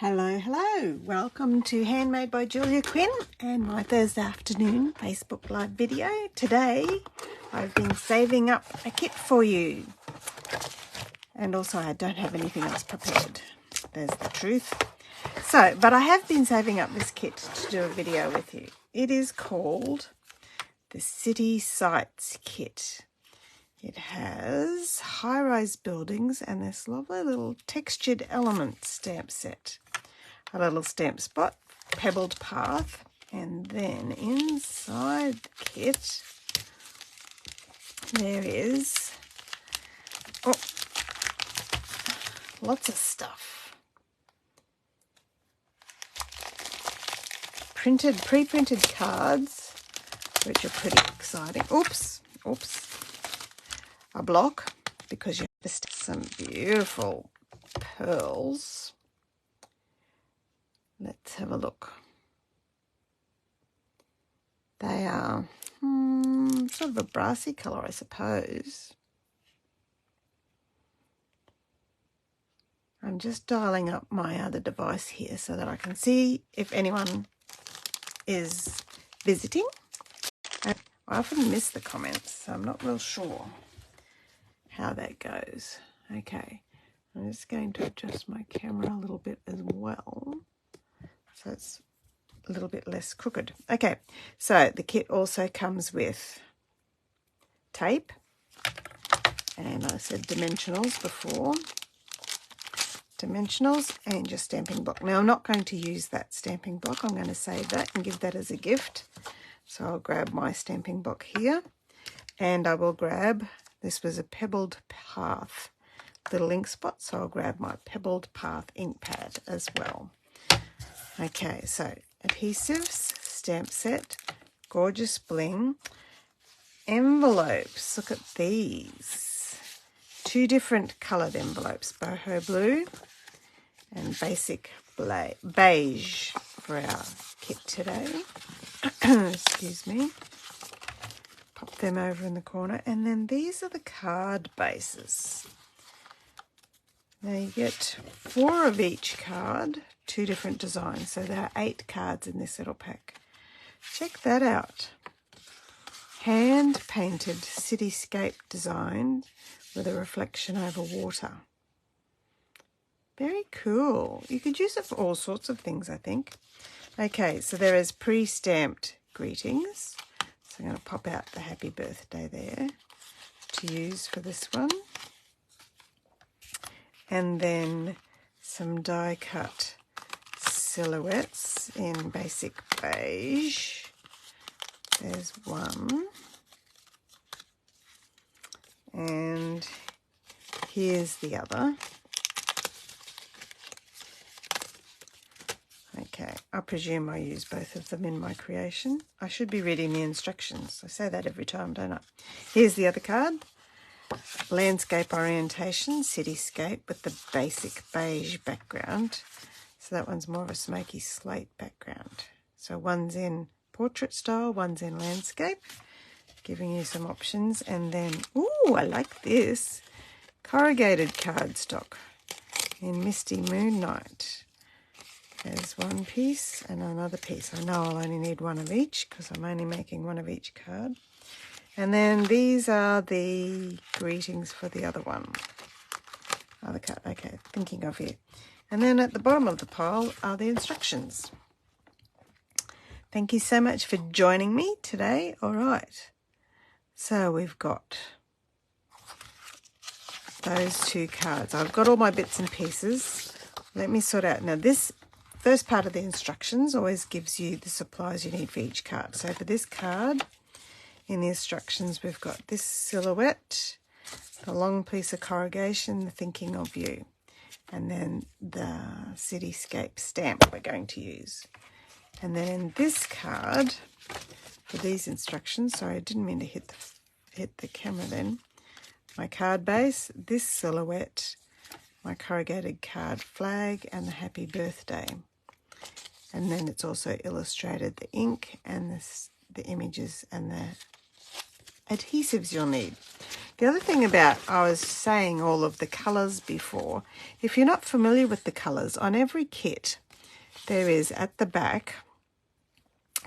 Hello, hello. Welcome to Handmade by Julia Quinn and my Thursday afternoon Facebook Live video. Today, I've been saving up a kit for you. And also, I don't have anything else prepared. There's the truth. But I have been saving up this kit to do a video with you. It is called the City Sites Kit. It has high-rise buildings and this lovely little textured element stamp set. A little stamp spot, pebbled path, and then inside the kit there is lots of stuff. Pre-printed cards, which are pretty exciting. Oops. A block, because you have some beautiful pearls. Let's have a look. They are sort of a brassy colour, I suppose. I'm just dialing up my other device here so that I can see if anyone is visiting. I often miss the comments, so I'm not real sure how that goes. Okay, I'm just going to adjust my camera a little bit as well, so it's a little bit less crooked. Okay, so the kit also comes with tape, and I said dimensionals before. Dimensionals and your stamping block. Now I'm not going to use that stamping block. I'm going to save that and give that as a gift. So I'll grab my stamping block here, and I will grab, this was a pebbled path little ink spot, so I'll grab my pebbled path ink pad as well. Okay, so adhesives, stamp set, gorgeous bling, envelopes. Look at these. Two different coloured envelopes, boho blue and basic beige for our kit today. Excuse me. Pop them over in the corner. And then these are the card bases. Now you get 4 of each card, 2 different designs. So there are 8 cards in this little pack. Check that out. Hand-painted cityscape design with a reflection over water. Very cool. You could use it for all sorts of things, I think. Okay, so there is pre-stamped greetings. So I'm going to pop out the happy birthday there to use for this one. And then some die cut silhouettes in basic beige. There's one. And here's the other. Okay, I presume I use both of them in my creation. I should be reading the instructions. I say that every time, don't I? Here's the other card. Landscape orientation, cityscape with the basic beige background. So that one's more of a smoky slate background. So one's in portrait style, one's in landscape, giving you some options. And then, ooh, I like this. Corrugated cardstock in Misty Moonlight. There's one piece and another piece. I know I'll only need one of each because I'm only making one of each card. And then these are the greetings for the other one. Other card. Okay, thinking of you. And then at the bottom of the pile are the instructions. Thank you so much for joining me today. All right. So we've got those 2 cards. I've got all my bits and pieces. Let me sort out. Now this first part of the instructions always gives you the supplies you need for each card. So for this card, in the instructions, we've got this silhouette, the long piece of corrugation, the thinking of you, and then the cityscape stamp we're going to use. And then in this card, for these instructions, sorry, I didn't mean to hit the camera then, my card base, this silhouette, my corrugated card flag, and the happy birthday. And then it's also illustrated the ink and the images and the adhesives you'll need. The other thing about, I was saying all of the colours before, if you're not familiar with the colours, on every kit there is at the back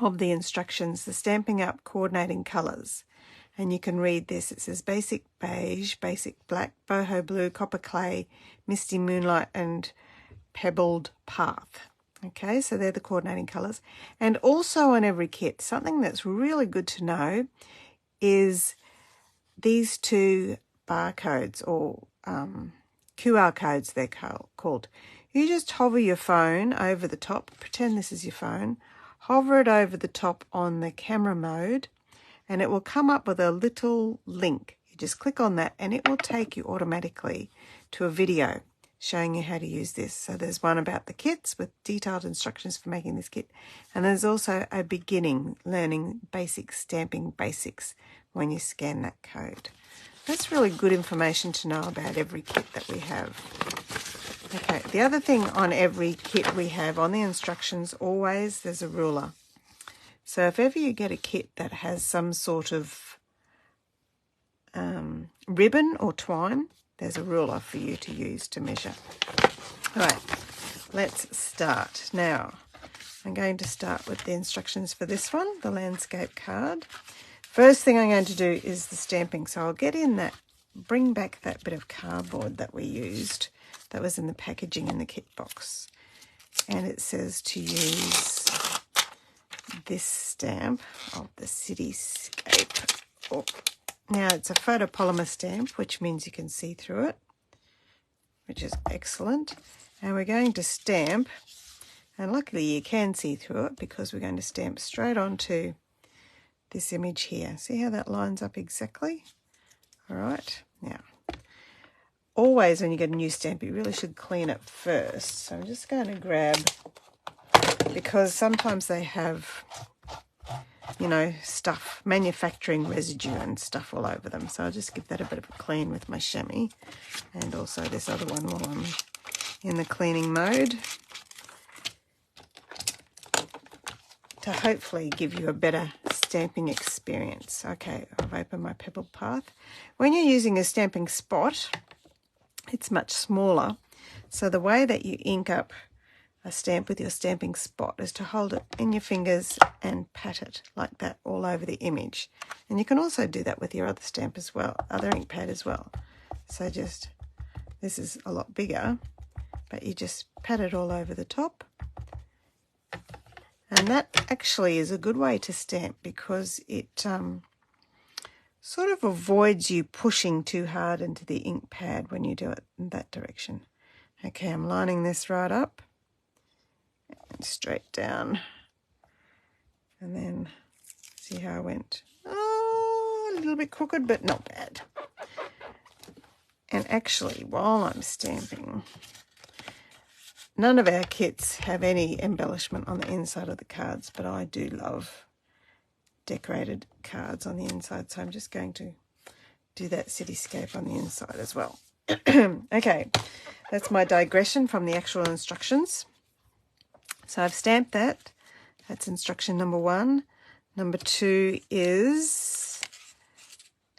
of the instructions the Stampin' Up coordinating colours. And you can read this. It says basic beige, basic black, boho blue, copper clay, misty moonlight and pebbled path. Okay, so they're the coordinating colours. And also on every kit, something that's really good to know is these two barcodes, or QR codes they're called. You just hover your phone over the top, pretend this is your phone, hover it over the top on the camera mode, and it will come up with a little link. You just click on that and it will take you automatically to a video showing you how to use this. So there's one about the kits with detailed instructions for making this kit, and there's also a beginning learning basic stamping basics when you scan that code. That's really good information to know about every kit that we have. Okay, the other thing on every kit we have on the instructions, always there's a ruler. So if ever you get a kit that has some sort of ribbon or twine, there's a ruler for you to use to measure. All right, let's start. Now, I'm going to start with the instructions for this one, the landscape card. First thing I'm going to do is the stamping. So I'll get in that, bring back that bit of cardboard that we used that was in the packaging in the kit box. And it says to use this stamp of the cityscape. Oh. Now it's a photopolymer stamp, which means you can see through it, which is excellent. And we're going to stamp, and luckily you can see through it because we're going to stamp straight onto this image here. See how that lines up exactly? All right, now, always when you get a new stamp, you really should clean it first. So I'm just going to grab, because sometimes they have, you know, stuff, manufacturing residue and stuff all over them. So I'll just give that a bit of a clean with my chamois, and also this other one while I'm in the cleaning mode, to hopefully give you a better stamping experience. Okay, I've opened my pebbled path. When you're using a stamping spot, it's much smaller. So the way that you ink up a stamp with your stamping spot is to hold it in your fingers and pat it like that all over the image. And you can also do that with your other stamp as well, other ink pad as well. So just, this is a lot bigger, but you just pat it all over the top. And that actually is a good way to stamp because it sort of avoids you pushing too hard into the ink pad when you do it in that direction. Okay, I'm lining this right up and straight down. And then see how I went. Oh, a little bit crooked, but not bad. And actually, while I'm stamping, none of our kits have any embellishment on the inside of the cards, but I do love decorated cards on the inside, so I'm just going to do that cityscape on the inside as well. Okay, that's my digression from the actual instructions. So I've stamped that. That's instruction number 1. Number 2 is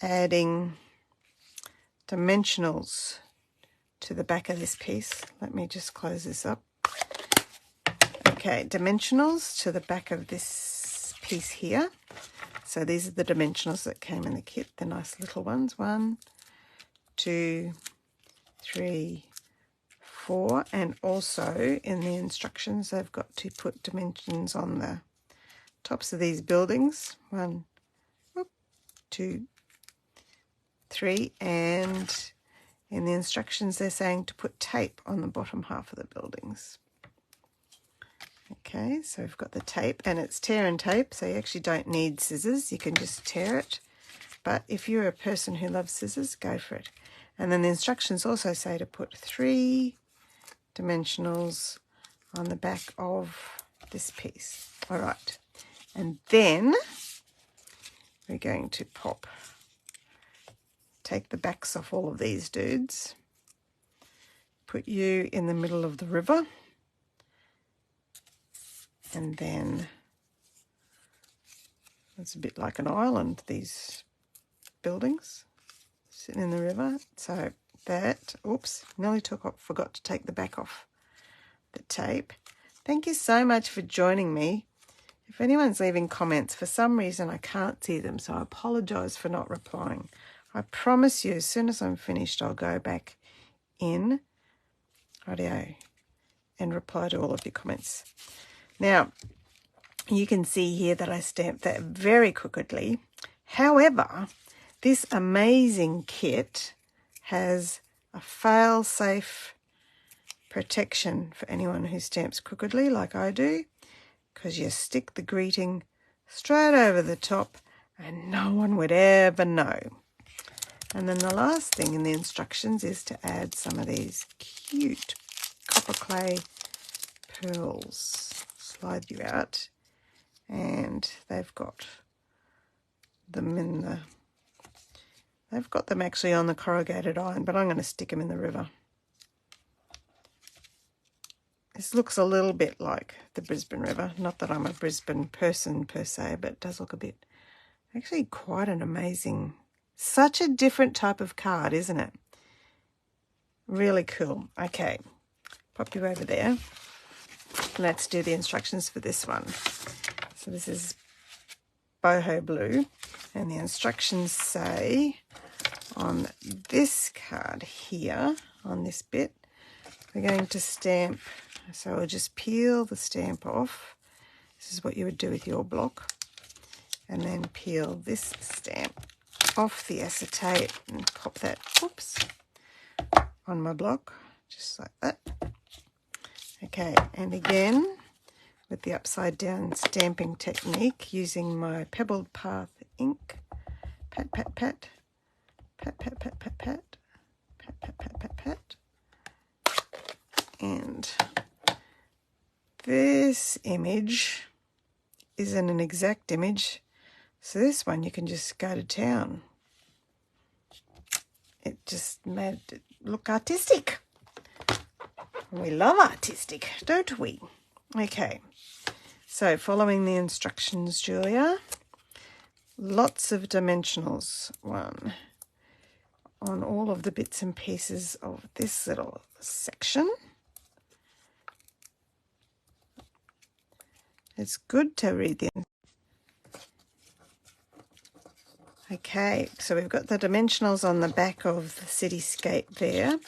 adding dimensionals to the back of this piece. Let me just close this up. Okay, dimensionals to the back of this piece here. So these are the dimensionals that came in the kit, the nice little ones. 1, 2, 3, 4. And also in the instructions, they've got to put dimensions on the tops of these buildings. 1, 2, 3, and in the instructions they're saying to put tape on the bottom half of the buildings. Okay, so we've got the tape, and it's tear and tape, so you actually don't need scissors. You can just tear it, but if you're a person who loves scissors, go for it. And then the instructions also say to put 3 dimensionals on the back of this piece. All right, and then we're going to take the backs off all of these dudes, put you in the middle of the river, and then it's a bit like an island, these buildings. sitting in the river. So that, oops, nearly forgot to take the back off the tape. Thank you so much for joining me. If anyone's leaving comments, for some reason I can't see them, so I apologise for not replying. I promise you, as soon as I'm finished, I'll go back in audio and reply to all of your comments. Now, you can see here that I stamped that very crookedly. However, this amazing kit has a fail-safe protection for anyone who stamps crookedly like I do, because you stick the greeting straight over the top and no one would ever know. And then the last thing in the instructions is to add some of these cute copper clay pearls. Slide you out, and they've got them actually on the corrugated iron, but I'm going to stick them in the river. This looks a little bit like the Brisbane River. Not that I'm a Brisbane person per se, but it does look a bit, actually quite an amazing, such a different type of card, isn't it? Really cool. Okay, pop you over there. Let's do the instructions for this one. So this is boho blue, and the instructions say on this card here, on this bit, we're going to stamp. So I'll just peel the stamp off. This is what you would do with your block. And then peel this stamp off the acetate and pop that, oops, on my block, just like that. Okay, and again, with the upside down stamping technique, using my Pebbled Path ink, pat, pat, pat, pat, pat, pat, pat, pat, pat, pat, pat, pat, pat. And this image isn't an exact image, so this one you can just go to town. It just made it look artistic. We love artistic, don't we? Okay, so following the instructions, Julia, lots of dimensionals, one on all of the bits and pieces of this little section. It's good to read the. Okay, so we've got the dimensionals on the back of the cityscape there,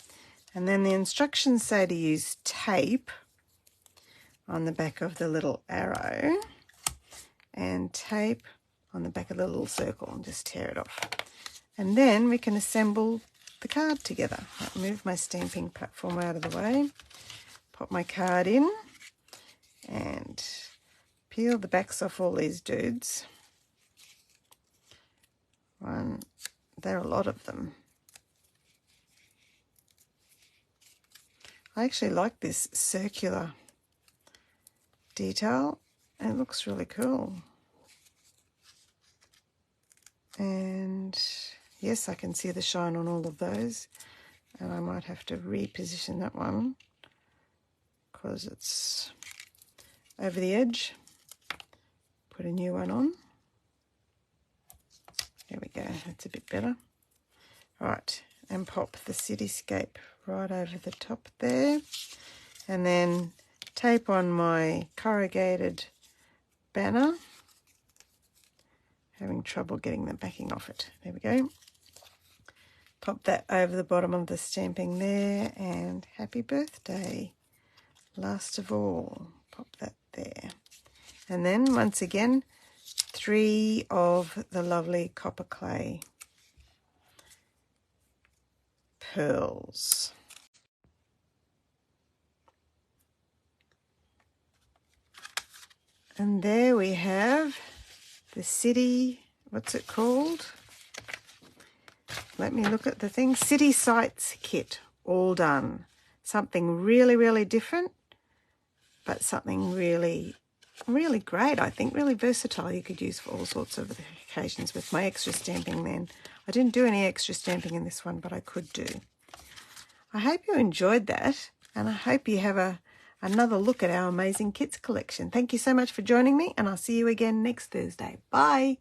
and then the instructions say to use tape on the back of the little arrow and tape on the back of the little circle, and just tear it off. And then we can assemble the card together. I'll move my stamping platform out of the way, pop my card in, and peel the backs off all these dudes. There are a lot of them. I actually like this circular detail. It looks really cool. And yes, I can see the shine on all of those. And I might have to reposition that one because it's over the edge. Put a new one on. There we go, that's a bit better. All right, and pop the cityscape right over the top there. And then tape on my corrugated banner. Having trouble getting the backing off it. There we go. Pop that over the bottom of the stamping there, and happy birthday. Last of all, pop that there. And then once again, 3 of the lovely copper clay pearls. And there we have the city, what's it called? Let me look at the thing. City Sights kit, all done. Something really, really different, but something really, really great, I think. Really versatile. You could use for all sorts of occasions with my extra stamping then. I didn't do any extra stamping in this one, but I could do. I hope you enjoyed that, and I hope you have another look at our amazing kits collection. Thank you so much for joining me, and I'll see you again next Thursday. Bye.